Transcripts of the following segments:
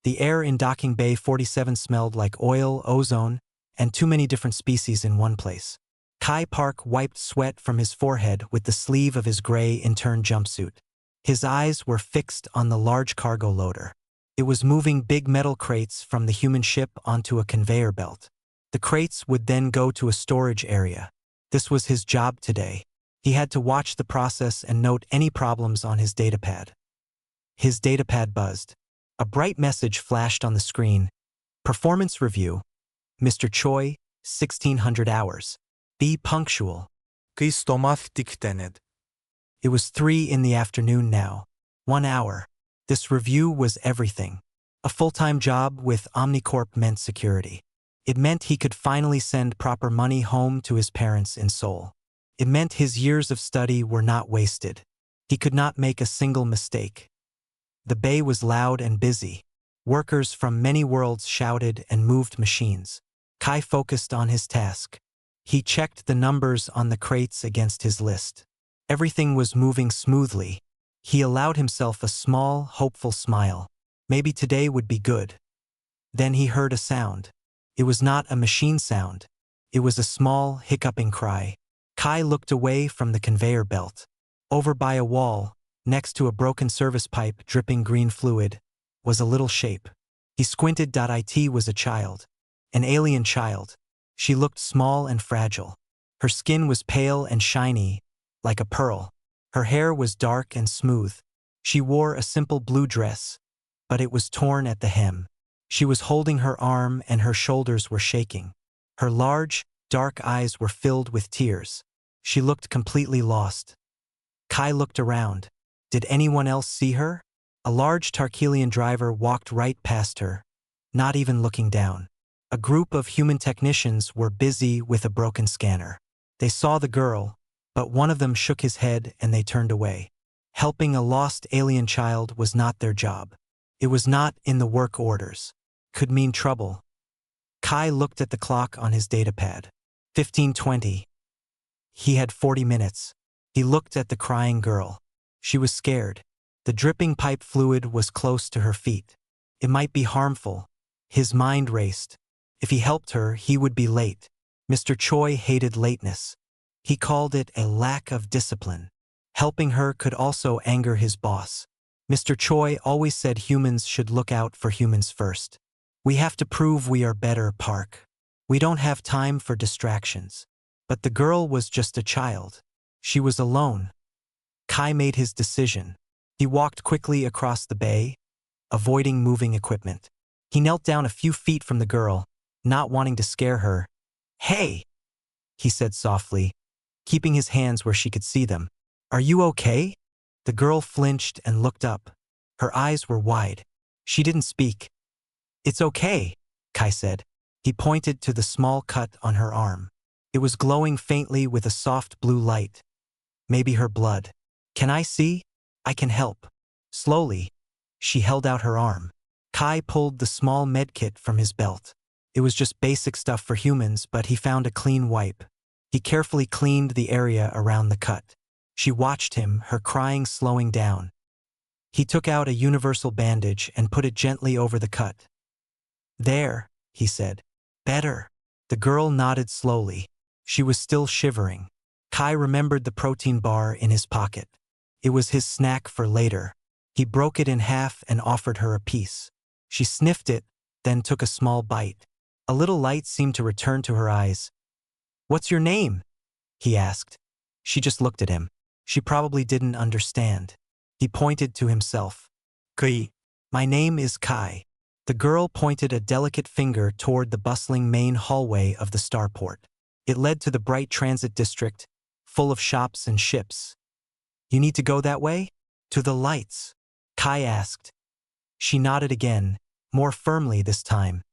The air in Docking Bay 47 smelled like oil, ozone, and too many different species in one place. Kai Park wiped sweat from his forehead with the sleeve of his gray intern jumpsuit. His eyes were fixed on the large cargo loader. It was moving big metal crates from the human ship onto a conveyor belt. The crates would then go to a storage area. This was his job today. He had to watch the process and note any problems on his datapad. His datapad buzzed. A bright message flashed on the screen. Performance review. Mr. Choi, 1600 hours. Be punctual. It was 3 in the afternoon now. 1 hour. This review was everything. A full-time job with Omnicorp meant security. It meant he could finally send proper money home to his parents in Seoul. It meant his years of study were not wasted. He could not make a single mistake. The bay was loud and busy. Workers from many worlds shouted and moved machines. Kai focused on his task. He checked the numbers on the crates against his list. Everything was moving smoothly. He allowed himself a small, hopeful smile. Maybe today would be good. Then he heard a sound. It was not a machine sound. It was a small, hiccuping cry. Kai looked away from the conveyor belt. Over by a wall, next to a broken service pipe dripping green fluid, was a little shape. He squinted. It was a child. An alien child. She looked small and fragile. Her skin was pale and shiny, like a pearl. Her hair was dark and smooth. She wore a simple blue dress, but it was torn at the hem. She was holding her arm and her shoulders were shaking. Her large, dark eyes were filled with tears. She looked completely lost. Kai looked around. Did anyone else see her? A large Tarkelian driver walked right past her, not even looking down. A group of human technicians were busy with a broken scanner. They saw the girl, but one of them shook his head and they turned away. Helping a lost alien child was not their job. It was not in the work orders. Could mean trouble. Kai looked at the clock on his datapad. 15:20. He had 40 minutes. He looked at the crying girl. She was scared. The dripping pipe fluid was close to her feet. It might be harmful. His mind raced. If he helped her, he would be late. Mr. Choi hated lateness. He called it a lack of discipline. Helping her could also anger his boss. Mr. Choi always said humans should look out for humans first. We have to prove we are better, Park. We don't have time for distractions. But the girl was just a child. She was alone. Kai made his decision. He walked quickly across the bay, avoiding moving equipment. He knelt down a few feet from the girl, not wanting to scare her. "Hey," he said softly, keeping his hands where she could see them. "Are you okay?" The girl flinched and looked up. Her eyes were wide. She didn't speak. "It's okay," Kai said. He pointed to the small cut on her arm. It was glowing faintly with a soft blue light. Maybe her blood. "Can I see? I can help." Slowly, she held out her arm. Kai pulled the small medkit from his belt. It was just basic stuff for humans, but he found a clean wipe. He carefully cleaned the area around the cut. She watched him, her crying slowing down. He took out a universal bandage and put it gently over the cut. "There," he said. "Better." The girl nodded slowly. She was still shivering. Kai remembered the protein bar in his pocket. It was his snack for later. He broke it in half and offered her a piece. She sniffed it, then took a small bite. A little light seemed to return to her eyes. "What's your name?" he asked. She just looked at him. She probably didn't understand. He pointed to himself. Kai. "My name is Kai." The girl pointed a delicate finger toward the bustling main hallway of the starport. It led to the bright transit district, full of shops and ships. "You need to go that way?" "To the lights," Kai asked. She nodded again, more firmly this time.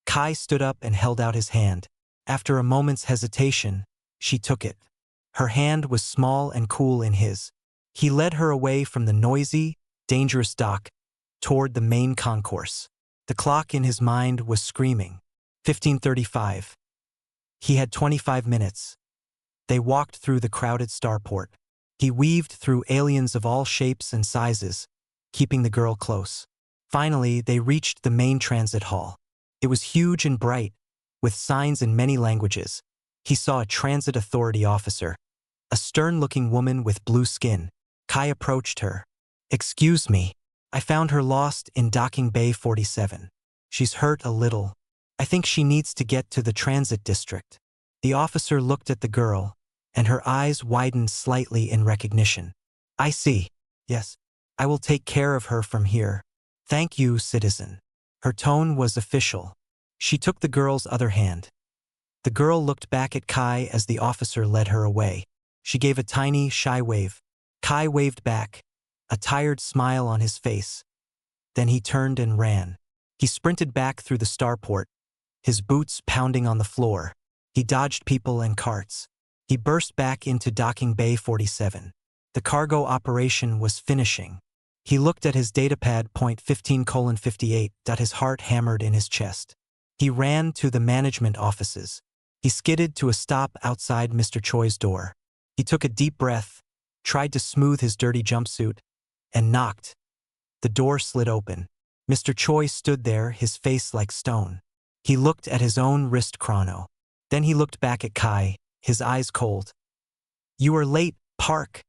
Kai stood up and held out his hand. After a moment's hesitation, she took it. Her hand was small and cool in his. He led her away from the noisy, dangerous dock toward the main concourse. The clock in his mind was screaming. 15:35. He had 25 minutes. They walked through the crowded starport. He weaved through aliens of all shapes and sizes, keeping the girl close. Finally, they reached the main transit hall. It was huge and bright, with signs in many languages. He saw a transit authority officer, a stern-looking woman with blue skin. Kai approached her. "Excuse me. I found her lost in docking bay 47. She's hurt a little. I think she needs to get to the transit district." The officer looked at the girl, and her eyes widened slightly in recognition. "I see. Yes. I will take care of her from here. Thank you, citizen." Her tone was official. She took the girl's other hand. The girl looked back at Kai as the officer led her away. She gave a tiny, shy wave. Kai waved back, a tired smile on his face. Then he turned and ran. He sprinted back through the starport, his boots pounding on the floor. He dodged people and carts. He burst back into docking bay 47. The cargo operation was finishing. He looked at his datapad point 15:58. His heart hammered in his chest. He ran to the management offices. He skidded to a stop outside Mr. Choi's door. He took a deep breath, tried to smooth his dirty jumpsuit, and knocked. The door slid open. Mr. Choi stood there, his face like stone. He looked at his own wrist chrono. Then he looked back at Kai, his eyes cold. "You are late, Park,"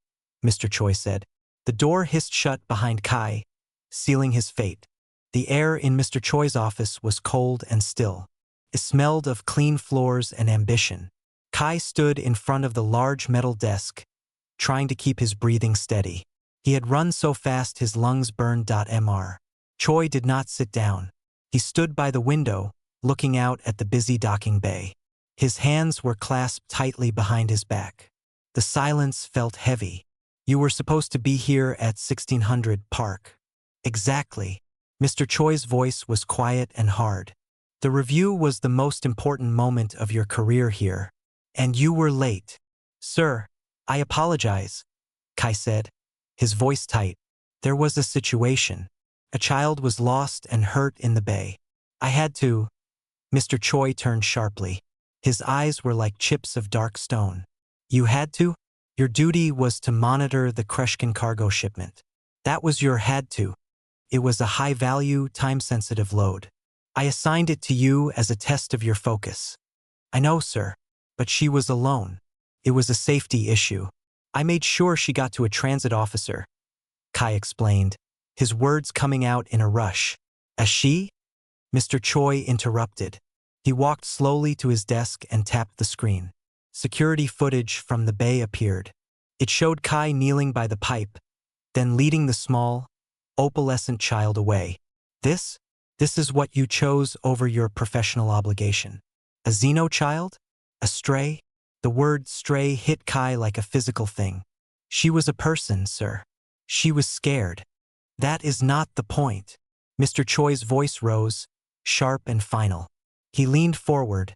Mr. Choi said. The door hissed shut behind Kai, sealing his fate. The air in Mr. Choi's office was cold and still. It smelled of clean floors and ambition. Kai stood in front of the large metal desk, trying to keep his breathing steady. He had run so fast his lungs burned. Mr. Choi did not sit down. He stood by the window, looking out at the busy docking bay. His hands were clasped tightly behind his back. The silence felt heavy. "You were supposed to be here at 1600 Park." "Exactly." Mr. Choi's voice was quiet and hard. "The review was the most important moment of your career here. And you were late." "Sir, I apologize," Kai said, his voice tight. "There was a situation. A child was lost and hurt in the bay. I had to." Mr. Choi turned sharply. His eyes were like chips of dark stone. "You had to? Your duty was to monitor the Kreshkin cargo shipment. That was your had to. It was a high-value, time-sensitive load. I assigned it to you as a test of your focus." "I know, sir. But she was alone. It was a safety issue. I made sure she got to a transit officer," Kai explained, his words coming out in a rush. "A she?" Mr. Choi interrupted. He walked slowly to his desk and tapped the screen. Security footage from the bay appeared. It showed Kai kneeling by the pipe, then leading the small, opalescent child away. This is what you chose over your professional obligation. A Xeno child? A stray?" The word stray hit Kai like a physical thing. "She was a person, sir. She was scared." "That is not the point." Mr. Choi's voice rose, sharp and final. He leaned forward,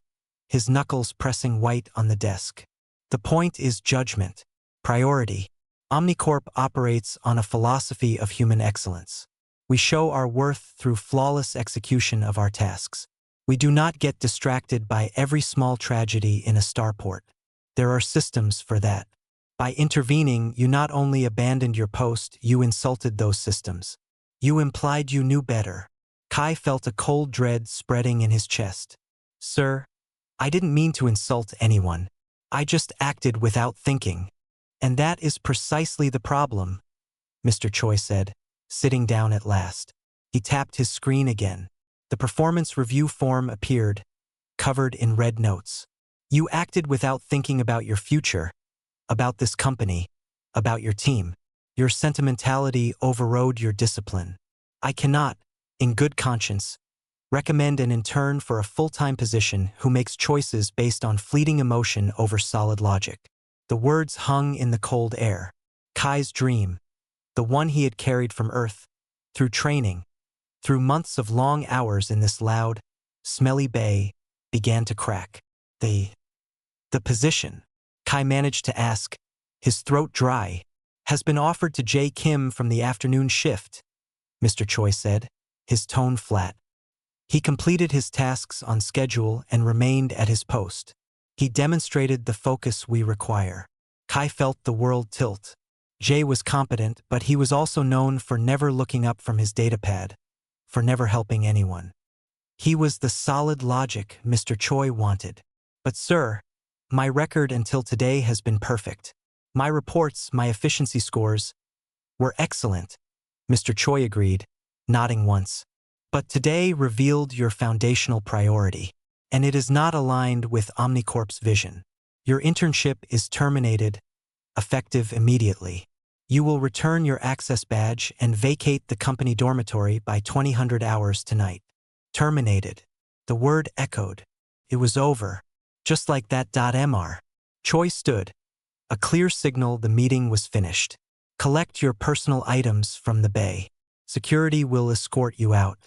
his knuckles pressing white on the desk. "The point is judgment, priority. Omnicorp operates on a philosophy of human excellence. We show our worth through flawless execution of our tasks. We do not get distracted by every small tragedy in a starport. There are systems for that. By intervening, you not only abandoned your post, you insulted those systems. You implied you knew better." Kai felt a cold dread spreading in his chest. "Sir, I didn't mean to insult anyone. I just acted without thinking. And that is precisely the problem," Mr. Choi said, sitting down at last. He tapped his screen again. The performance review form appeared, covered in red notes. "You acted without thinking about your future, about this company, about your team. Your sentimentality overrode your discipline. I cannot, in good conscience, recommend an intern for a full-time position who makes choices based on fleeting emotion over solid logic." The words hung in the cold air. Kai's dream, the one he had carried from Earth, through training, through months of long hours in this loud, smelly bay, began to crack. The position, Kai managed to ask, his throat dry, "has been offered to Jae Kim from the afternoon shift," Mr. Choi said, his tone flat. He completed his tasks on schedule and remained at his post. He demonstrated the focus we require. Kai felt the world tilt. Jae was competent, but he was also known for never looking up from his datapad. for never helping anyone. He was the solid logic Mr. Choi wanted. But sir, my record until today has been perfect. My reports, my efficiency scores, were excellent. Mr. Choi agreed, nodding once. But today revealed your foundational priority, and it is not aligned with Omnicorp's vision. Your internship is terminated, effective immediately. You will return your access badge and vacate the company dormitory by 2000 hours tonight. Terminated. The word echoed. It was over. Just like that. Mr. Choi stood. A clear signal the meeting was finished. Collect your personal items from the bay. Security will escort you out.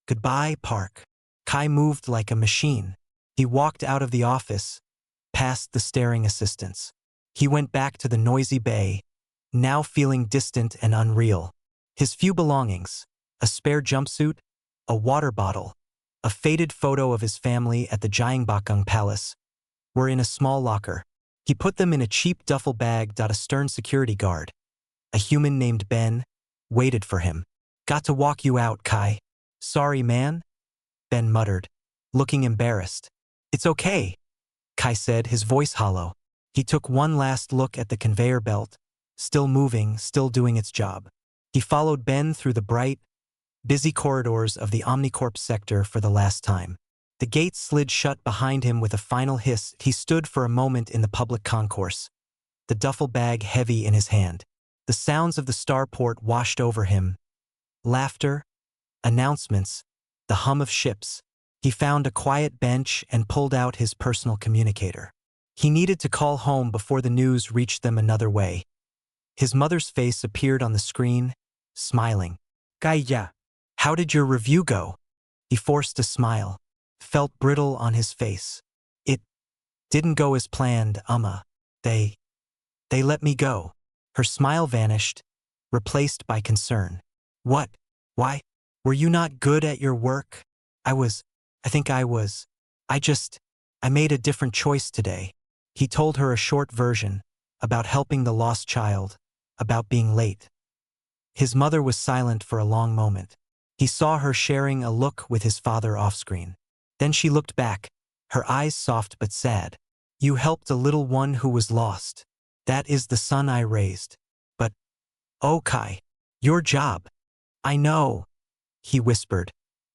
Goodbye, Park. Kai moved like a machine. He walked out of the office, past the staring assistants. He went back to the noisy bay, now feeling distant and unreal. His few belongings, a spare jumpsuit, a water bottle, a faded photo of his family at the Gyeongbokgung Palace, were in a small locker. He put them in a cheap duffel bag. A stern security guard, a human named Ben, waited for him. Got to walk you out, Kai. Sorry, man, Ben muttered, looking embarrassed. It's okay, Kai said, his voice hollow. He took one last look at the conveyor belt, still moving, still doing its job. He followed Ben through the bright, busy corridors of the Omnicorp sector for the last time. The gate slid shut behind him with a final hiss. He stood for a moment in the public concourse, the duffel bag heavy in his hand. The sounds of the starport washed over him. Laughter, announcements, the hum of ships. He found a quiet bench and pulled out his personal communicator. He needed to call home before the news reached them another way. His mother's face appeared on the screen, smiling. Kaya, how did your review go? He forced a smile, felt brittle on his face. It didn't go as planned, They let me go. Her smile vanished, replaced by concern. What? Why? Were you not good at your work? I made a different choice today. He told her a short version, about helping the lost child, about being late. His mother was silent for a long moment. He saw her sharing a look with his father off-screen. Then she looked back, her eyes soft but sad. You helped a little one who was lost. That is the son I raised. But, oh Kai, your job. I know, he whispered,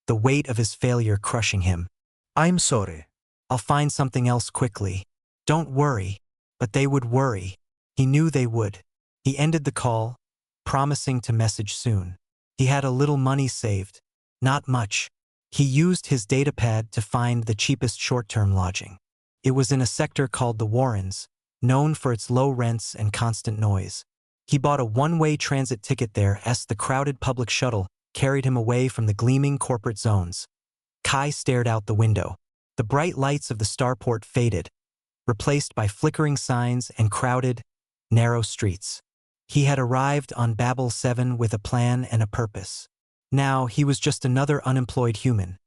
the weight of his failure crushing him. I'm sorry. I'll find something else quickly. Don't worry. But they would worry. He knew they would. He ended the call, promising to message soon. He had a little money saved. Not much. He used his datapad to find the cheapest short-term lodging. It was in a sector called the Warrens, known for its low rents and constant noise. He bought a one-way transit ticket there as the crowded public shuttle carried him away from the gleaming corporate zones. Kai stared out the window. The bright lights of the starport faded, replaced by flickering signs and crowded, narrow streets. He had arrived on Babel 7 with a plan and a purpose. Now he was just another unemployed human.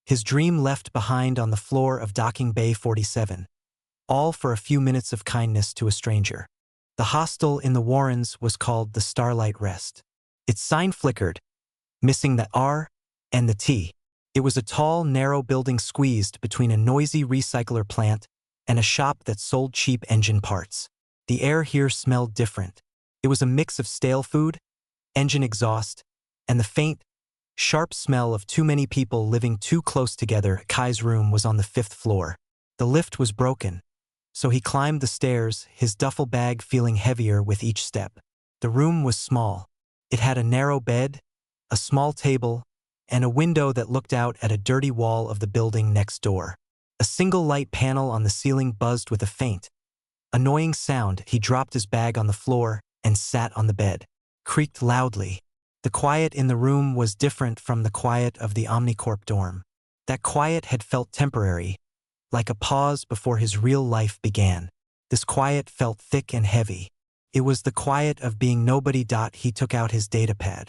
His dream left behind on the floor of Docking Bay 47. All for a few minutes of kindness to a stranger. The hostel in the Warrens was called the Starlight Rest. Its sign flickered, missing the R and the T. It was a tall, narrow building squeezed between a noisy recycler plant and a shop that sold cheap engine parts. The air here smelled different. It was a mix of stale food, engine exhaust, and the faint, sharp smell of too many people living too close together. Kai's room was on the 5th floor. The lift was broken, so he climbed the stairs, his duffel bag feeling heavier with each step. The room was small. It had a narrow bed, a small table, and a window that looked out at a dirty wall of the building next door. A single light panel on the ceiling buzzed with a faint, annoying sound. He dropped his bag on the floor and sat on the bed, creaked loudly. The quiet in the room was different from the quiet of the Omnicorp dorm. That quiet had felt temporary, like a pause before his real life began. This quiet felt thick and heavy. It was the quiet of being nobody. He took out his datapad.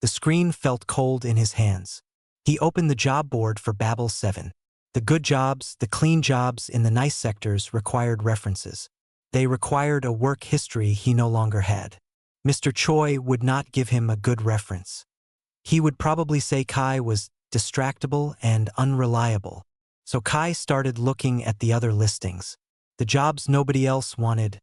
The screen felt cold in his hands. He opened the job board for Babel 7. The good jobs, the clean jobs in the nice sectors required references. They required a work history he no longer had. Mr. Choi would not give him a good reference. He would probably say Kai was distractible and unreliable. So Kai started looking at the other listings. The jobs nobody else wanted.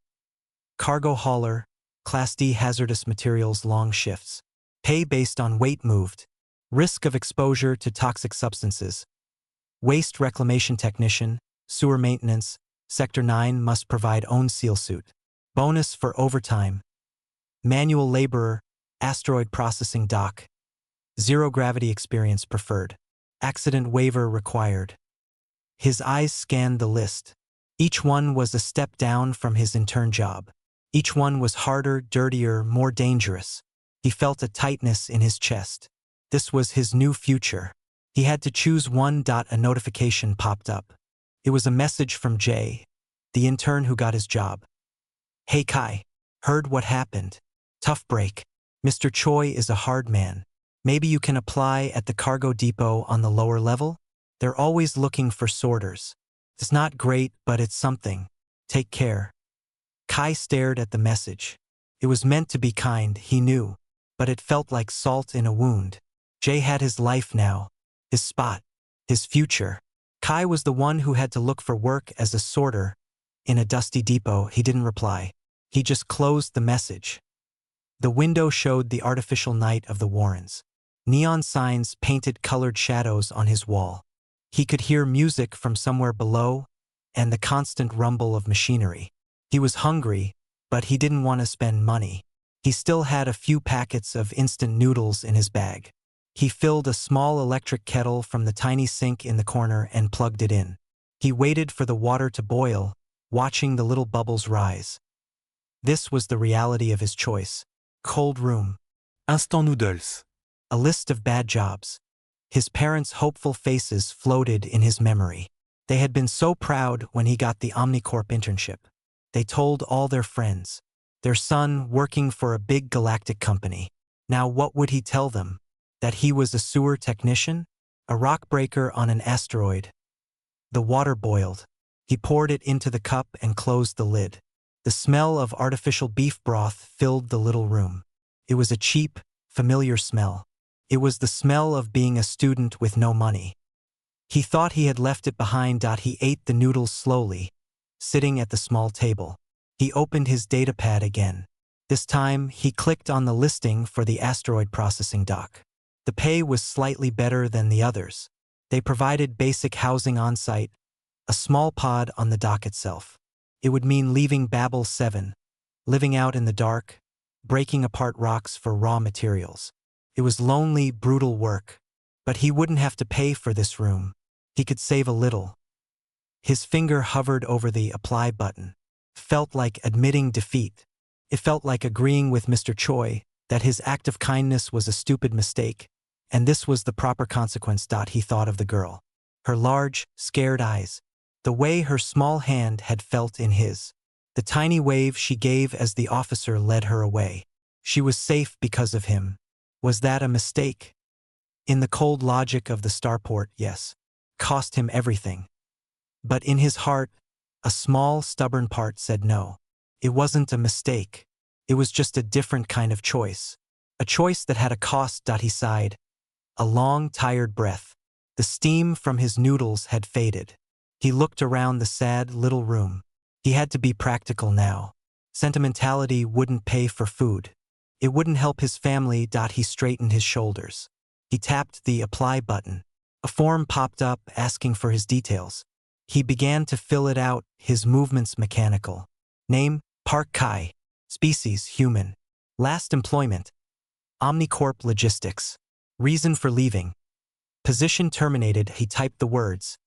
Cargo hauler, Class D hazardous materials long shifts. Pay based on weight moved. Risk of exposure to toxic substances. Waste reclamation technician, sewer maintenance, Sector 9 must provide own seal suit. Bonus for overtime. Manual laborer, asteroid processing dock. Zero gravity experience preferred. Accident waiver required. His eyes scanned the list. Each one was a step down from his intern job. Each one was harder, dirtier, more dangerous. He felt a tightness in his chest. This was his new future. He had to choose one. A notification popped up. It was a message from Jay, the intern who got his job. Hey Kai, heard what happened. Tough break. Mr. Choi is a hard man. Maybe you can apply at the cargo depot on the lower level? They're always looking for sorters. It's not great, but it's something. Take care. Kai stared at the message. It was meant to be kind, he knew, but it felt like salt in a wound. Jay had his life now, his spot, his future. Kai was the one who had to look for work as a sorter. In a dusty depot, he didn't reply. He just closed the message. The window showed the artificial night of the Warrens. Neon signs painted colored shadows on his wall. He could hear music from somewhere below and the constant rumble of machinery. He was hungry, but he didn't want to spend money. He still had a few packets of instant noodles in his bag. He filled a small electric kettle from the tiny sink in the corner and plugged it in. He waited for the water to boil, watching the little bubbles rise. This was the reality of his choice. Cold room. Instant noodles. A list of bad jobs. His parents' hopeful faces floated in his memory. They had been so proud when he got the Omnicorp internship. They told all their friends. Their son working for a big galactic company. Now what would he tell them? That he was a sewer technician? A rock breaker on an asteroid? The water boiled. He poured it into the cup and closed the lid. The smell of artificial beef broth filled the little room. It was a cheap, familiar smell. It was the smell of being a student with no money. He thought he had left it behind. He ate the noodles slowly, sitting at the small table. He opened his datapad again. This time, he clicked on the listing for the asteroid processing dock. The pay was slightly better than the others. They provided basic housing on site, a small pod on the dock itself. It would mean leaving Babel 7, living out in the dark, breaking apart rocks for raw materials. It was lonely, brutal work, but he wouldn't have to pay for this room. He could save a little. His finger hovered over the apply button. Felt like admitting defeat. It felt like agreeing with Mr. Choi that his act of kindness was a stupid mistake, and this was the proper consequence. He thought of the girl. Her large, scared eyes. The way her small hand had felt in his. The tiny wave she gave as the officer led her away. She was safe because of him. Was that a mistake? In the cold logic of the starport, yes. Cost him everything. But in his heart, a small, stubborn part said no. It wasn't a mistake. It was just a different kind of choice. A choice that had a cost. He sighed. A long, tired breath. The steam from his noodles had faded. He looked around the sad little room. He had to be practical now. Sentimentality wouldn't pay for food. It wouldn't help his family. He straightened his shoulders. He tapped the apply button. A form popped up asking for his details. He began to fill it out, his movements mechanical. Name, Park Kai. Species, human. Last employment, Omnicorp Logistics. Reason for leaving. Position terminated. He typed the words,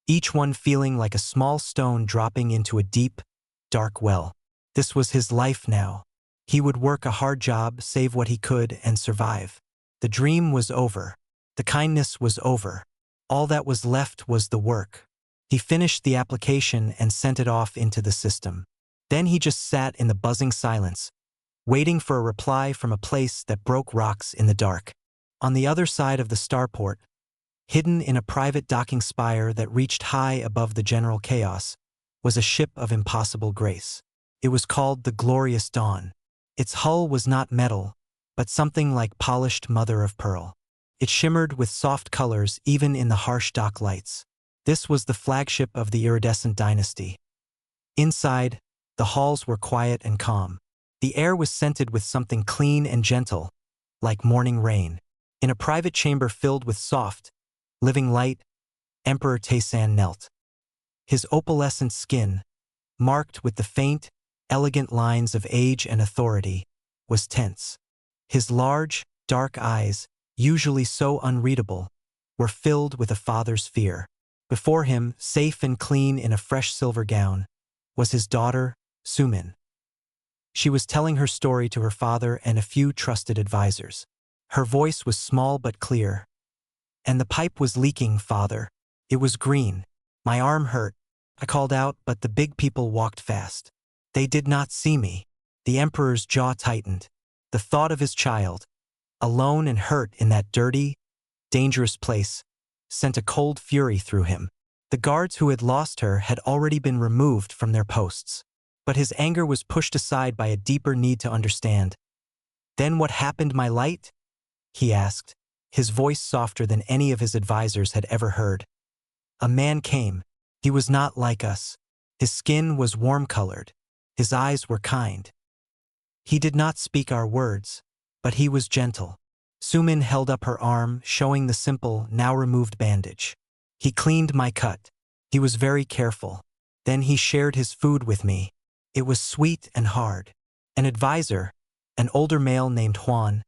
each one feeling like a small stone dropping into a deep, dark well. This was his life now. He would work a hard job, save what he could, and survive. The dream was over. The kindness was over. All that was left was the work. He finished the application and sent it off into the system. Then he just sat in the buzzing silence, waiting for a reply from a place that broke rocks in the dark. On the other side of the starport, hidden in a private docking spire that reached high above the general chaos, was a ship of impossible grace. It was called the Glorious Dawn. Its hull was not metal, but something like polished mother of pearl. It shimmered with soft colors even in the harsh dock lights. This was the flagship of the iridescent dynasty. Inside, the halls were quiet and calm. The air was scented with something clean and gentle, like morning rain. In a private chamber filled with soft, living light, Emperor Taysan knelt. His opalescent skin, marked with the faint, elegant lines of age and authority, was tense. His large, dark eyes, usually so unreadable, were filled with a father's fear. Before him, safe and clean in a fresh silver gown, was his daughter, Sumin. She was telling her story to her father and a few trusted advisors. Her voice was small but clear. "And the pipe was leaking, father. It was green. My arm hurt. I called out, but the big people walked fast. They did not see me." The emperor's jaw tightened. The thought of his child, alone and hurt in that dirty, dangerous place, sent a cold fury through him. The guards who had lost her had already been removed from their posts. But his anger was pushed aside by a deeper need to understand. "Then what happened, my light?" he asked, his voice softer than any of his advisors had ever heard. "A man came. He was not like us. His skin was warm-colored. His eyes were kind. He did not speak our words, but he was gentle." Sumin held up her arm, showing the simple, now-removed bandage. "He cleaned my cut. He was very careful. Then he shared his food with me. It was sweet and hard." An advisor, an older male named Juan,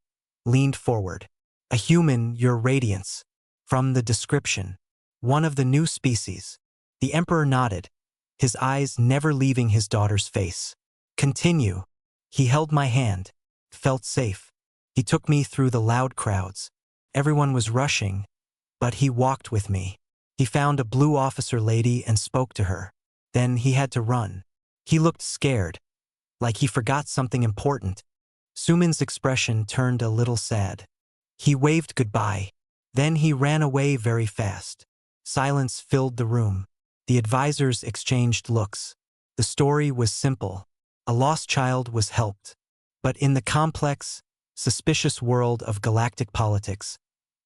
leaned forward. "A human, your radiance. From the description. One of the new species." The emperor nodded, his eyes never leaving his daughter's face. "Continue." He held my hand, felt safe. He took me through the loud crowds. Everyone was rushing, but he walked with me. He found a blue officer lady and spoke to her. Then he had to run. He looked scared, like he forgot something important. Sumin's expression turned a little sad. He waved goodbye. Then he ran away very fast. Silence filled the room. The advisors exchanged looks. The story was simple. A lost child was helped. But in the complex, suspicious world of galactic politics,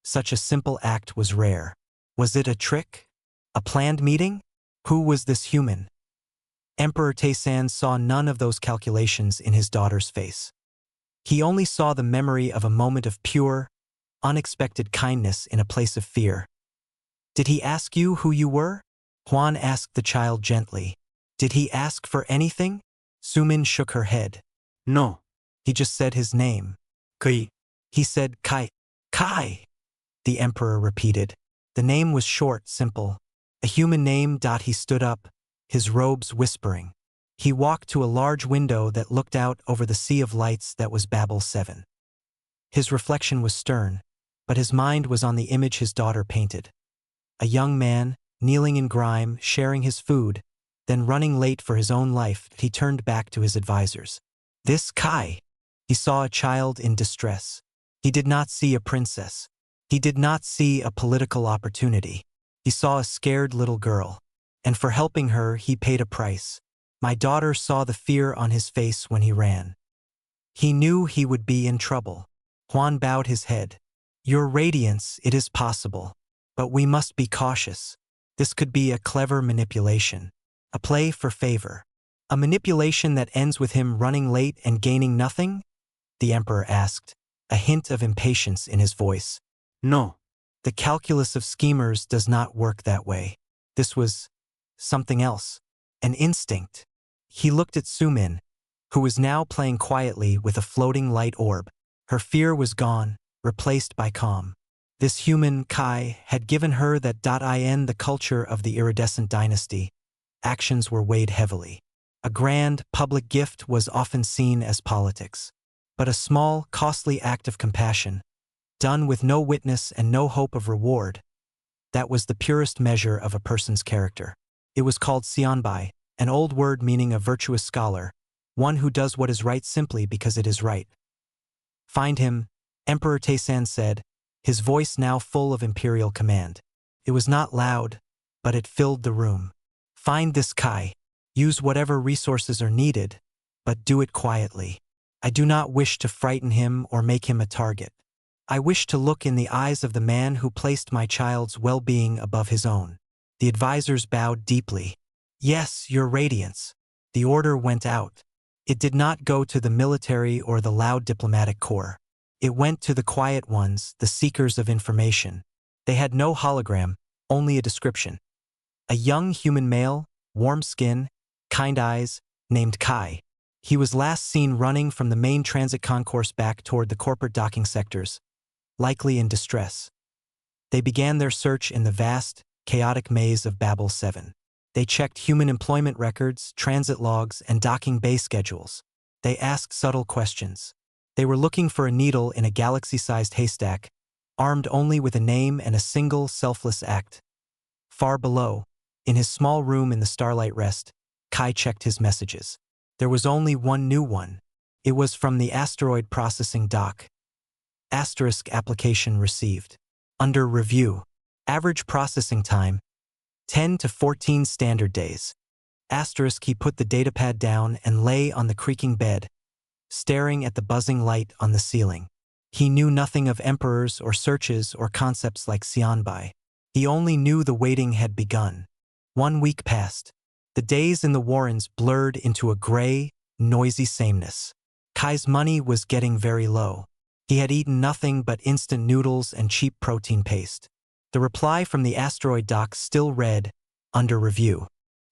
such a simple act was rare. Was it a trick? A planned meeting? Who was this human? Emperor Taysan saw none of those calculations in his daughter's face. He only saw the memory of a moment of pure, unexpected kindness in a place of fear. "Did he ask you who you were?" Juan asked the child gently. "Did he ask for anything?" Sumin shook her head. No. He just said his name. Kai. He said Kai. Kai, the emperor repeated. The name was short, simple. A human name. He stood up, his robes whispering. He walked to a large window that looked out over the sea of lights that was Babel 7. His reflection was stern, but his mind was on the image his daughter painted. A young man, kneeling in grime, sharing his food, then running late for his own life. He turned back to his advisors. This Kai. He saw a child in distress. He did not see a princess. He did not see a political opportunity. He saw a scared little girl. And for helping her, he paid a price. My daughter saw the fear on his face when he ran. He knew he would be in trouble. Juan bowed his head. "Your radiance, it is possible. But we must be cautious. This could be a clever manipulation. A play for favor. A manipulation that ends with him running late and gaining nothing?" the emperor asked, a hint of impatience in his voice. No. The calculus of schemers does not work that way. This was something else. An instinct. He looked at Sumin, who was now playing quietly with a floating light orb. Her fear was gone, replaced by calm. This human, Kai, had given her that in the culture of the iridescent dynasty. Actions were weighed heavily. A grand, public gift was often seen as politics. But a small, costly act of compassion, done with no witness and no hope of reward, that was the purest measure of a person's character. It was called sionbai, an old word meaning a virtuous scholar, one who does what is right simply because it is right. "Find him," Emperor Taysan said, his voice now full of imperial command. It was not loud, but it filled the room. "Find this Kai. Use whatever resources are needed, but do it quietly. I do not wish to frighten him or make him a target." I wish to look in the eyes of the man who placed my child's well-being above his own. The advisors bowed deeply. Yes, Your Radiance. The order went out. It did not go to the military or the loud diplomatic corps. It went to the quiet ones, the seekers of information. They had no hologram, only a description. A young human male, warm skin, kind eyes, named Kai. He was last seen running from the main transit concourse back toward the corporate docking sectors, likely in distress. They began their search in the vast, chaotic maze of Babel 7. They checked human employment records, transit logs, and docking bay schedules. They asked subtle questions. They were looking for a needle in a galaxy-sized haystack, armed only with a name and a single selfless act. Far below, in his small room in the Starlight Rest, Kai checked his messages. There was only one new one. It was from the asteroid processing dock. Asterisk application received. Under review. Average processing time, 10 to 14 standard days. Asterisk he put the datapad down and lay on the creaking bed, staring at the buzzing light on the ceiling. He knew nothing of emperors or searches or concepts like Xianbai. He only knew the waiting had begun. 1 week passed. The days in the Warrens blurred into a gray, noisy sameness. Kai's money was getting very low. He had eaten nothing but instant noodles and cheap protein paste. The reply from the asteroid dock still read, under review.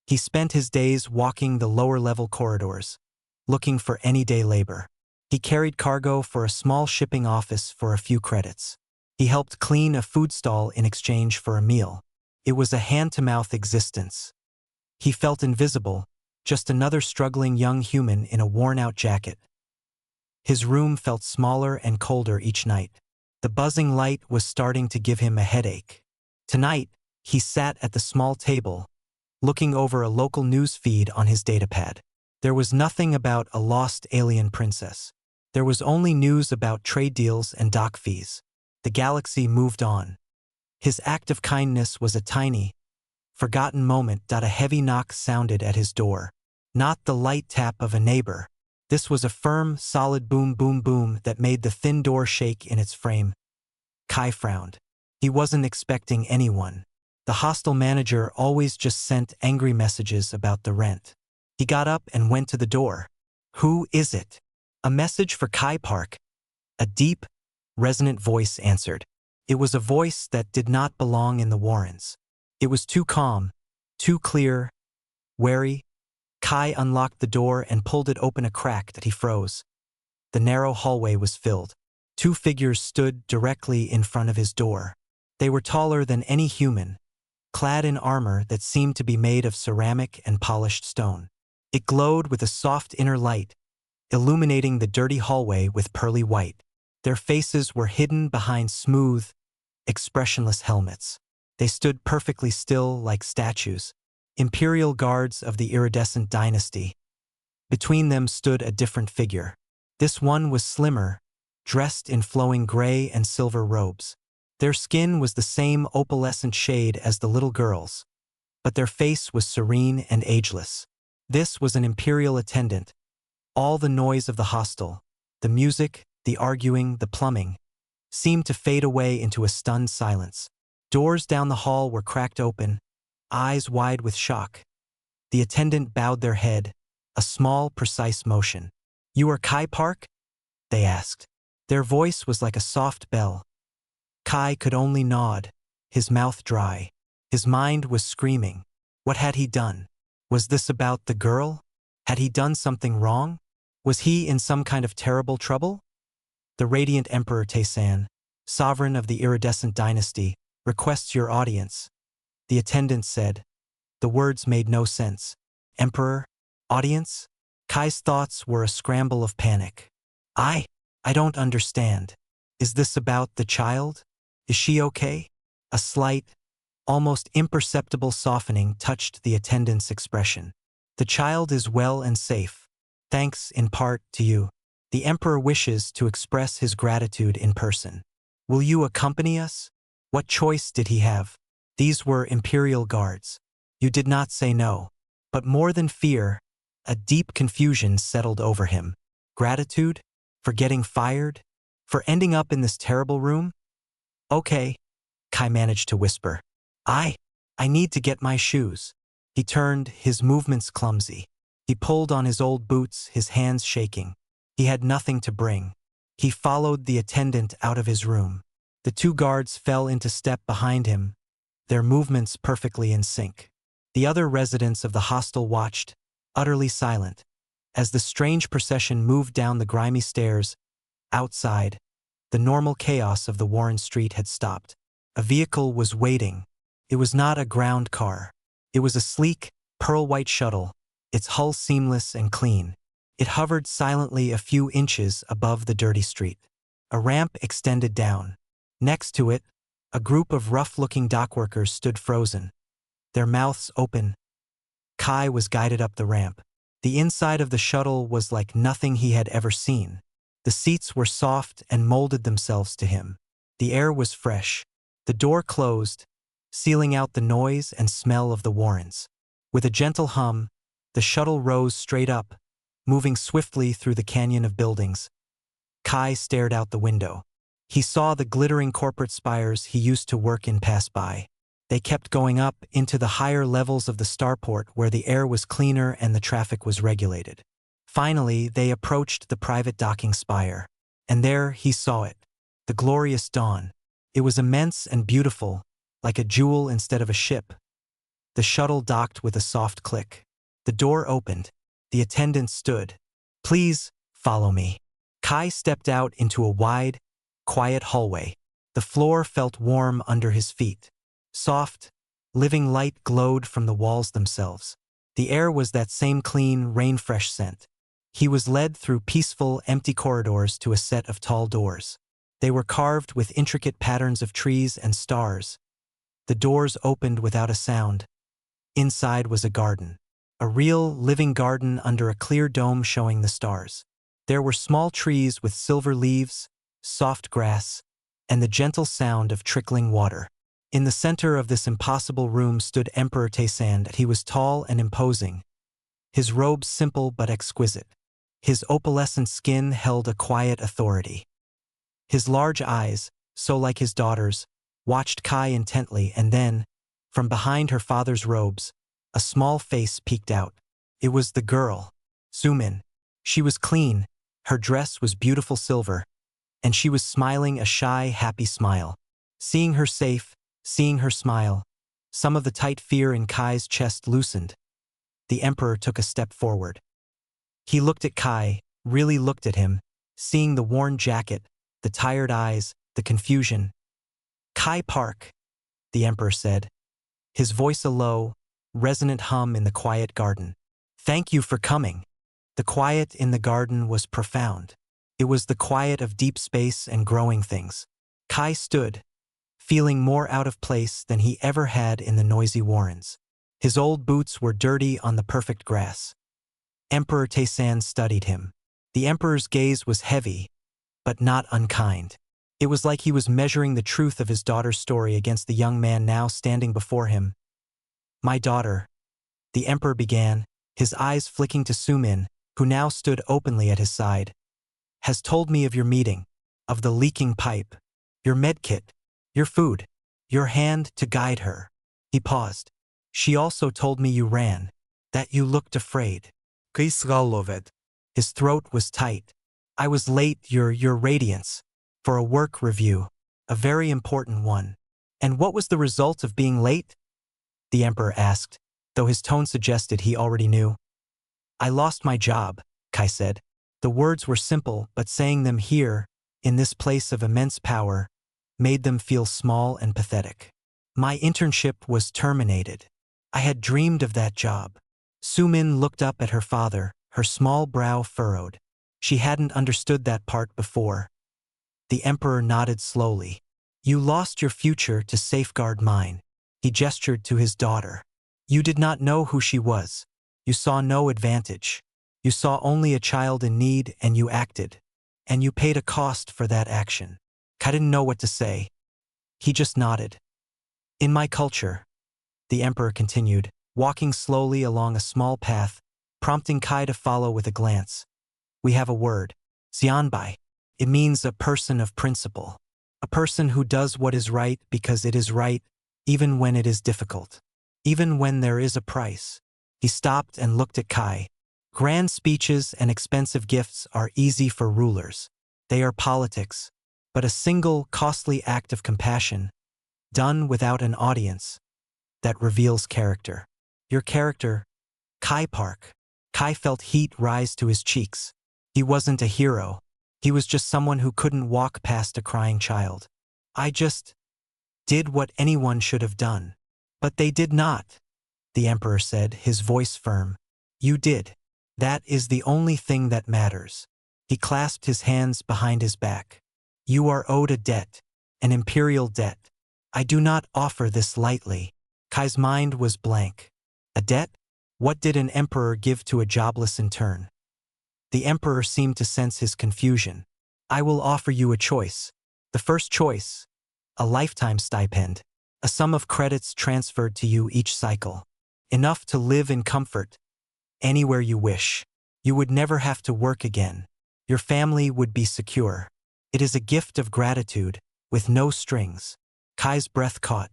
He spent his days walking the lower-level corridors, looking for any day labor. He carried cargo for a small shipping office for a few credits. He helped clean a food stall in exchange for a meal. It was a hand-to-mouth existence. He felt invisible, just another struggling young human in a worn-out jacket. His room felt smaller and colder each night. The buzzing light was starting to give him a headache. Tonight, he sat at the small table, looking over a local news feed on his datapad. There was nothing about a lost alien princess. There was only news about trade deals and dock fees. The galaxy moved on. His act of kindness was a tiny, forgotten moment. A heavy knock sounded at his door. Not the light tap of a neighbor. This was a firm, solid boom boom boom that made the thin door shake in its frame. Kai frowned. He wasn't expecting anyone. The hostel manager always just sent angry messages about the rent. He got up and went to the door. Who is it? A message for Kai Park. A deep, resonant voice answered. It was a voice that did not belong in the Warrens. It was too calm, too clear, wary. Kai unlocked the door and pulled it open a crack that he froze. The narrow hallway was filled. 2 figures stood directly in front of his door. They were taller than any human, clad in armor that seemed to be made of ceramic and polished stone. It glowed with a soft inner light, illuminating the dirty hallway with pearly white. Their faces were hidden behind smooth, expressionless helmets. They stood perfectly still like statues, imperial guards of the iridescent dynasty. Between them stood a different figure. This one was slimmer, dressed in flowing gray and silver robes. Their skin was the same opalescent shade as the little girl's, but their face was serene and ageless. This was an imperial attendant. All the noise of the hostel, the music, the arguing, the plumbing, seemed to fade away into a stunned silence. Doors down the hall were cracked open, eyes wide with shock. The attendant bowed their head, a small, precise motion. "You are Kai Park?" they asked. Their voice was like a soft bell. Kai could only nod, his mouth dry. His mind was screaming. What had he done? Was this about the girl? Had he done something wrong? Was he in some kind of terrible trouble? The radiant Emperor Taysan, sovereign of the iridescent dynasty, requests your audience. The attendant said. The words made no sense. Emperor? Audience? Kai's thoughts were a scramble of panic. I don't understand. Is this about the child? Is she okay? A slight, almost imperceptible softening touched the attendant's expression. The child is well and safe, thanks in part to you. The Emperor wishes to express his gratitude in person. Will you accompany us? What choice did he have? These were imperial guards. You did not say no. But more than fear, a deep confusion settled over him. Gratitude? For getting fired? For ending up in this terrible room? Okay, Kai managed to whisper. I need to get my shoes. He turned, his movements clumsy. He pulled on his old boots, his hands shaking. He had nothing to bring. He followed the attendant out of his room. The two guards fell into step behind him, their movements perfectly in sync. The other residents of the hostel watched, utterly silent, as the strange procession moved down the grimy stairs. Outside, the normal chaos of the Warren Street had stopped. A vehicle was waiting. It was not a ground car. It was a sleek, pearl-white shuttle, its hull seamless and clean. It hovered silently a few inches above the dirty street. A ramp extended down. Next to it, a group of rough-looking dockworkers stood frozen, their mouths open. Kai was guided up the ramp. The inside of the shuttle was like nothing he had ever seen. The seats were soft and molded themselves to him. The air was fresh. The door closed, sealing out the noise and smell of the Warrens. With a gentle hum, the shuttle rose straight up, moving swiftly through the canyon of buildings. Kai stared out the window. He saw the glittering corporate spires he used to work in pass by. They kept going up into the higher levels of the starport where the air was cleaner and the traffic was regulated. Finally, they approached the private docking spire. And there he saw it, the glorious dawn. It was immense and beautiful, like a jewel instead of a ship. The shuttle docked with a soft click. The door opened. The attendant stood. Please, follow me. Kai stepped out into a wide, quiet hallway. The floor felt warm under his feet. Soft, living light glowed from the walls themselves. The air was that same clean, rain-fresh scent. He was led through peaceful, empty corridors to a set of tall doors. They were carved with intricate patterns of trees and stars. The doors opened without a sound. Inside was a garden. A real, living garden under a clear dome showing the stars. There were small trees with silver leaves, soft grass, and the gentle sound of trickling water. In the center of this impossible room stood Emperor Taysand. He was tall and imposing, his robes simple but exquisite. His opalescent skin held a quiet authority. His large eyes, so like his daughter's, watched Kai intently, and then, from behind her father's robes, a small face peeked out. It was the girl, Sumin. She was clean, her dress was beautiful silver, and she was smiling a shy, happy smile. Seeing her safe, seeing her smile, some of the tight fear in Kai's chest loosened. The Emperor took a step forward. He looked at Kai, really looked at him, seeing the worn jacket, the tired eyes, the confusion. Kai Park, the Emperor said, his voice a low, resonant hum in the quiet garden. Thank you for coming. The quiet in the garden was profound. It was the quiet of deep space and growing things. Kai stood, feeling more out of place than he ever had in the noisy Warrens. His old boots were dirty on the perfect grass. Emperor Taysand studied him. The Emperor's gaze was heavy, but not unkind. It was like he was measuring the truth of his daughter's story against the young man now standing before him. My daughter, the Emperor began, his eyes flicking to Sumin, who now stood openly at his side, has told me of your meeting, of the leaking pipe, your medkit, your food, your hand to guide her. He paused. She also told me you ran, that you looked afraid. His throat was tight. I was late, your radiance, for a work review, a very important one. And what was the result of being late? The Emperor asked, though his tone suggested he already knew. I lost my job, Kai said. The words were simple, but saying them here, in this place of immense power, made them feel small and pathetic. My internship was terminated. I had dreamed of that job. Sumin looked up at her father, her small brow furrowed. She hadn't understood that part before. The Emperor nodded slowly. You lost your future to safeguard mine. He gestured to his daughter. You did not know who she was. You saw no advantage. You saw only a child in need, and you acted. And you paid a cost for that action. Kai didn't know what to say. He just nodded. In my culture, the Emperor continued, walking slowly along a small path, prompting Kai to follow with a glance. We have a word, Xianbai. It means a person of principle. A person who does what is right because it is right, even when it is difficult. Even when there is a price. He stopped and looked at Kai. Grand speeches and expensive gifts are easy for rulers. They are politics. But a single, costly act of compassion, done without an audience, that reveals character. Your character, Kai Park. Kai felt heat rise to his cheeks. He wasn't a hero. He was just someone who couldn't walk past a crying child. I just did what anyone should have done. But they did not, the Emperor said, his voice firm. You did. That is the only thing that matters. He clasped his hands behind his back. You are owed a debt, an imperial debt. I do not offer this lightly. Kai's mind was blank. A debt? What did an emperor give to a jobless intern? The emperor seemed to sense his confusion. I will offer you a choice. The first choice, a lifetime stipend, a sum of credits transferred to you each cycle. Enough to live in comfort, anywhere you wish. You would never have to work again. Your family would be secure. It is a gift of gratitude, with no strings. Kai's breath caught.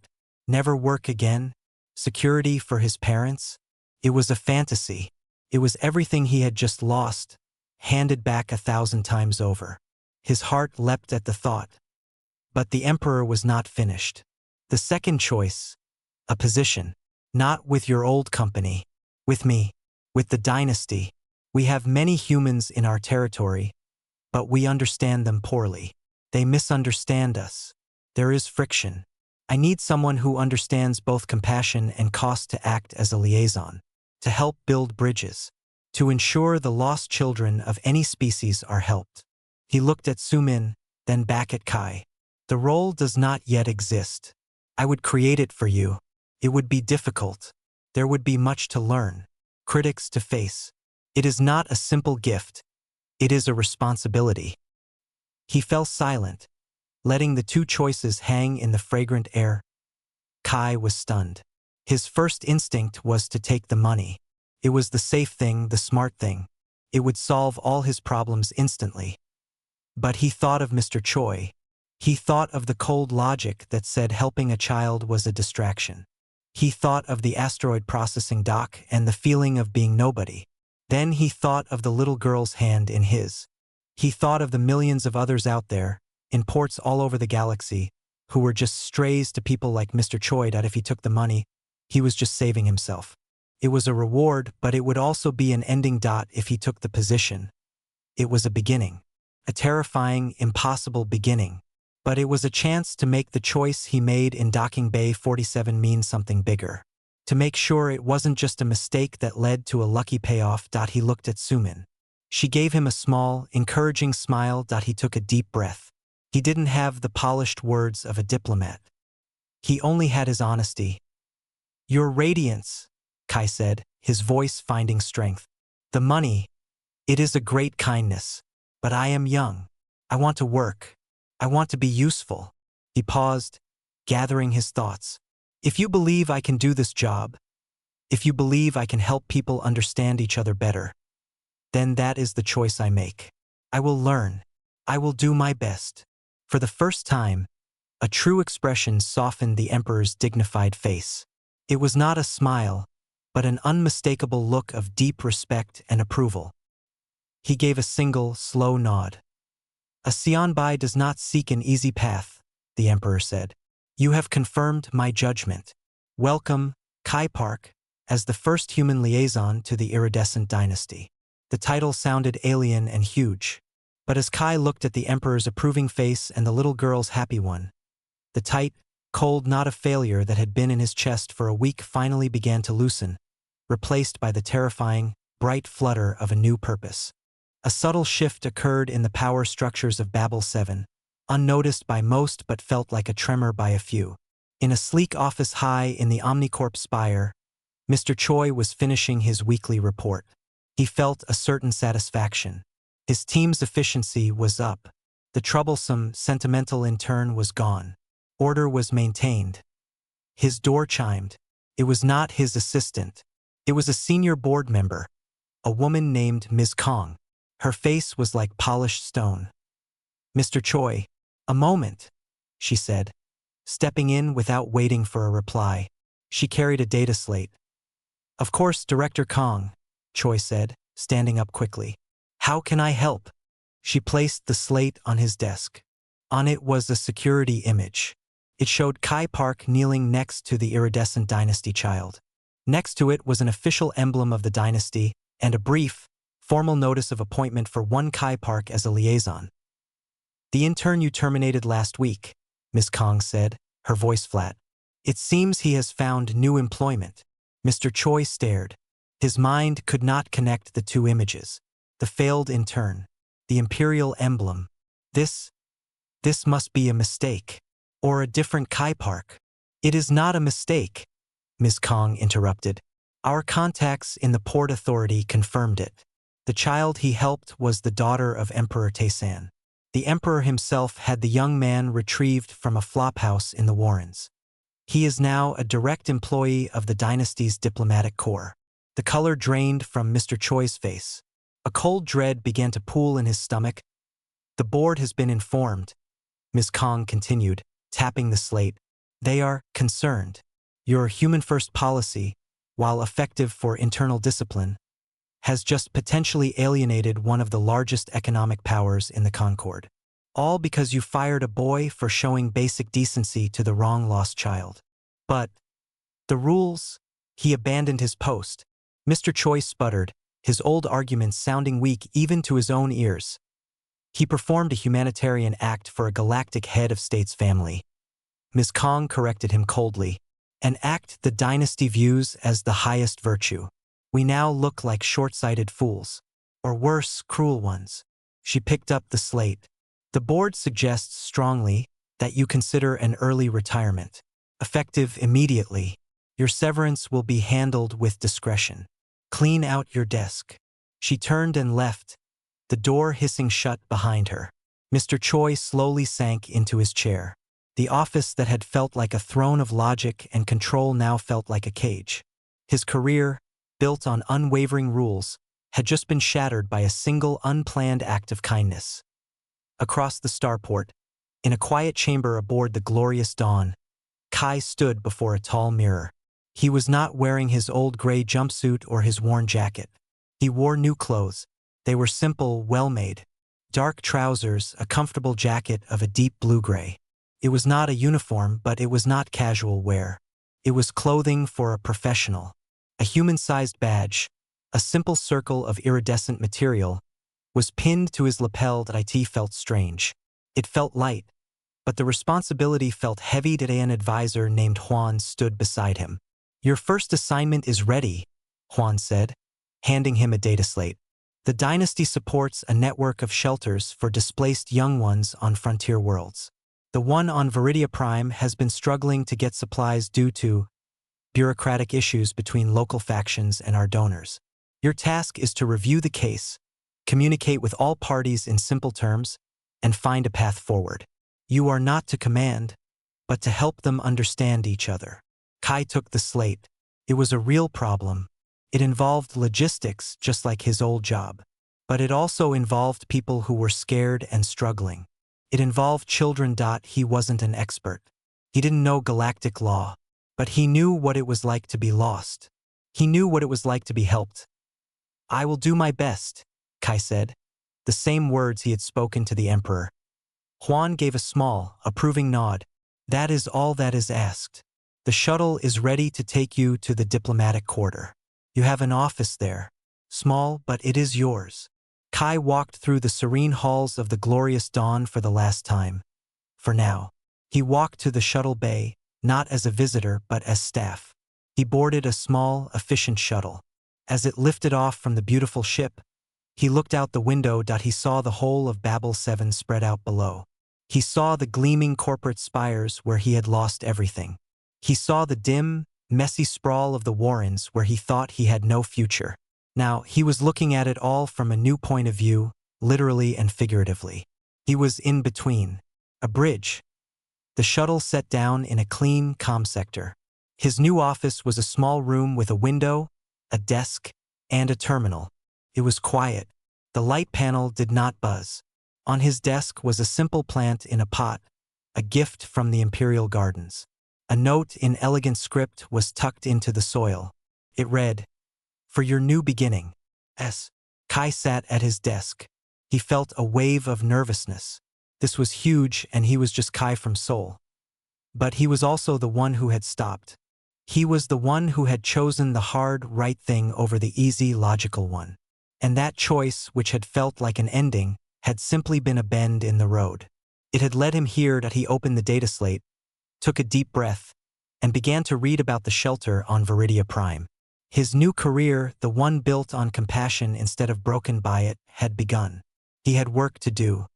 Never work again? Security for his parents? It was a fantasy. It was everything he had just lost, handed back 1,000 times over. His heart leapt at the thought. But the emperor was not finished. The second choice, a position. Not with your old company. With me. With the dynasty. We have many humans in our territory, but we understand them poorly. They misunderstand us. There is friction. I need someone who understands both compassion and cost to act as a liaison, to help build bridges, to ensure the lost children of any species are helped. He looked at Sumin, then back at Kai. The role does not yet exist. I would create it for you. It would be difficult. There would be much to learn, critics to face. It is not a simple gift. It is a responsibility. He fell silent, letting the two choices hang in the fragrant air. Kai was stunned. His first instinct was to take the money. It was the safe thing, the smart thing. It would solve all his problems instantly. But he thought of Mr. Choi. He thought of the cold logic that said helping a child was a distraction. He thought of the asteroid processing dock and the feeling of being nobody. Then he thought of the little girl's hand in his. He thought of the millions of others out there, in ports all over the galaxy, who were just strays to people like Mr. Choi that if he took the money, he was just saving himself. It was a reward, but it would also be an ending dot if he took the position. It was a beginning. A terrifying, impossible beginning. But it was a chance to make the choice he made in Docking Bay 47 mean something bigger. To make sure it wasn't just a mistake that led to a lucky payoff. He looked at Sumin. She gave him a small, encouraging smile. He took a deep breath. He didn't have the polished words of a diplomat. He only had his honesty. Your radiance, Kai said, his voice finding strength. The money, it is a great kindness. But I am young. I want to work. I want to be useful. He paused, gathering his thoughts. If you believe I can do this job, if you believe I can help people understand each other better, then that is the choice I make. I will learn. I will do my best. For the first time, a true expression softened the Emperor's dignified face. It was not a smile, but an unmistakable look of deep respect and approval. He gave a single, slow nod. A Sionbai does not seek an easy path, the Emperor said. You have confirmed my judgment. Welcome, Kai Park, as the first human liaison to the iridescent dynasty. The title sounded alien and huge. But as Kai looked at the Emperor's approving face and the little girl's happy one, the tight, cold knot of failure that had been in his chest for a week finally began to loosen, replaced by the terrifying, bright flutter of a new purpose. A subtle shift occurred in the power structures of Babel 7, unnoticed by most but felt like a tremor by a few. In a sleek office high in the Omnicorp spire, Mr. Choi was finishing his weekly report. He felt a certain satisfaction. His team's efficiency was up. The troublesome, sentimental intern was gone. Order was maintained. His door chimed. It was not his assistant. It was a senior board member, a woman named Ms. Kong. Her face was like polished stone. Mr. Choi. A moment, she said, stepping in without waiting for a reply. She carried a data slate. Of course, Director Kong, Choi said, standing up quickly. How can I help? She placed the slate on his desk. On it was a security image. It showed Kai Park kneeling next to the iridescent dynasty child. Next to it was an official emblem of the dynasty and a brief, formal notice of appointment for one Kai Park as a liaison. The intern you terminated last week, Ms. Kong said, her voice flat. It seems he has found new employment. Mr. Choi stared. His mind could not connect the two images. The failed intern. The imperial emblem. This must be a mistake. Or a different Kai Park. It is not a mistake, Ms. Kong interrupted. Our contacts in the Port Authority confirmed it. The child he helped was the daughter of Emperor Taesan. The emperor himself had the young man retrieved from a flophouse in the Warrens. He is now a direct employee of the dynasty's diplomatic corps. The color drained from Mr. Choi's face. A cold dread began to pool in his stomach. The board has been informed, Ms. Kong continued, tapping the slate. They are concerned. Your human-first policy, while effective for internal discipline, has just potentially alienated one of the largest economic powers in the Concord. All because you fired a boy for showing basic decency to the wrong lost child. But the rules, he abandoned his post. Mr. Choi sputtered, his old arguments sounding weak even to his own ears. He performed a humanitarian act for a galactic head of state's family. Ms. Kong corrected him coldly. An act the dynasty views as the highest virtue. We now look like short-sighted fools. Or worse, cruel ones. She picked up the slate. The board suggests strongly that you consider an early retirement. Effective immediately. Your severance will be handled with discretion. Clean out your desk. She turned and left, the door hissing shut behind her. Mr. Choi slowly sank into his chair. The office that had felt like a throne of logic and control now felt like a cage. His career, built on unwavering rules, had just been shattered by a single unplanned act of kindness. Across the starport, in a quiet chamber aboard the Glorious Dawn, Kai stood before a tall mirror. He was not wearing his old gray jumpsuit or his worn jacket. He wore new clothes. They were simple, well-made. Dark trousers, a comfortable jacket of a deep blue-gray. It was not a uniform, but it was not casual wear. It was clothing for a professional. A human-sized badge, a simple circle of iridescent material, was pinned to his lapel that it felt strange. It felt light, but the responsibility felt heavy. Today an advisor named Juan stood beside him. Your first assignment is ready, Juan said, handing him a data slate. The dynasty supports a network of shelters for displaced young ones on frontier worlds. The one on Viridia Prime has been struggling to get supplies due to bureaucratic issues between local factions and our donors. Your task is to review the case, communicate with all parties in simple terms, and find a path forward. You are not to command, but to help them understand each other. Kai took the slate. It was a real problem. It involved logistics, just like his old job. But it also involved people who were scared and struggling. It involved children. He wasn't an expert. He didn't know galactic law. But he knew what it was like to be lost. He knew what it was like to be helped. I will do my best, Kai said, the same words he had spoken to the Emperor. Juan gave a small, approving nod. That is all that is asked. The shuttle is ready to take you to the diplomatic quarter. You have an office there. Small, but it is yours. Kai walked through the serene halls of the Glorious Dawn for the last time. For now. He walked to the shuttle bay, not as a visitor but as staff. He boarded a small, efficient shuttle. As it lifted off from the beautiful ship, he looked out the window. He saw the whole of Babel 7 spread out below. He saw the gleaming corporate spires where he had lost everything. He saw the dim, messy sprawl of the Warrens where he thought he had no future. Now, he was looking at it all from a new point of view, literally and figuratively. He was in between. A bridge. The shuttle set down in a clean, calm sector. His new office was a small room with a window, a desk, and a terminal. It was quiet. The light panel did not buzz. On his desk was a simple plant in a pot, a gift from the Imperial Gardens. A note in elegant script was tucked into the soil. It read, "For your new beginning." Kai sat at his desk. He felt a wave of nervousness. This was huge, and he was just Kai from Seoul. But he was also the one who had stopped. He was the one who had chosen the hard, right thing over the easy, logical one. And that choice, which had felt like an ending, had simply been a bend in the road. It had led him here that he opened the data slate, took a deep breath, and began to read about the shelter on Viridia Prime. His new career, the one built on compassion instead of broken by it, had begun. He had work to do.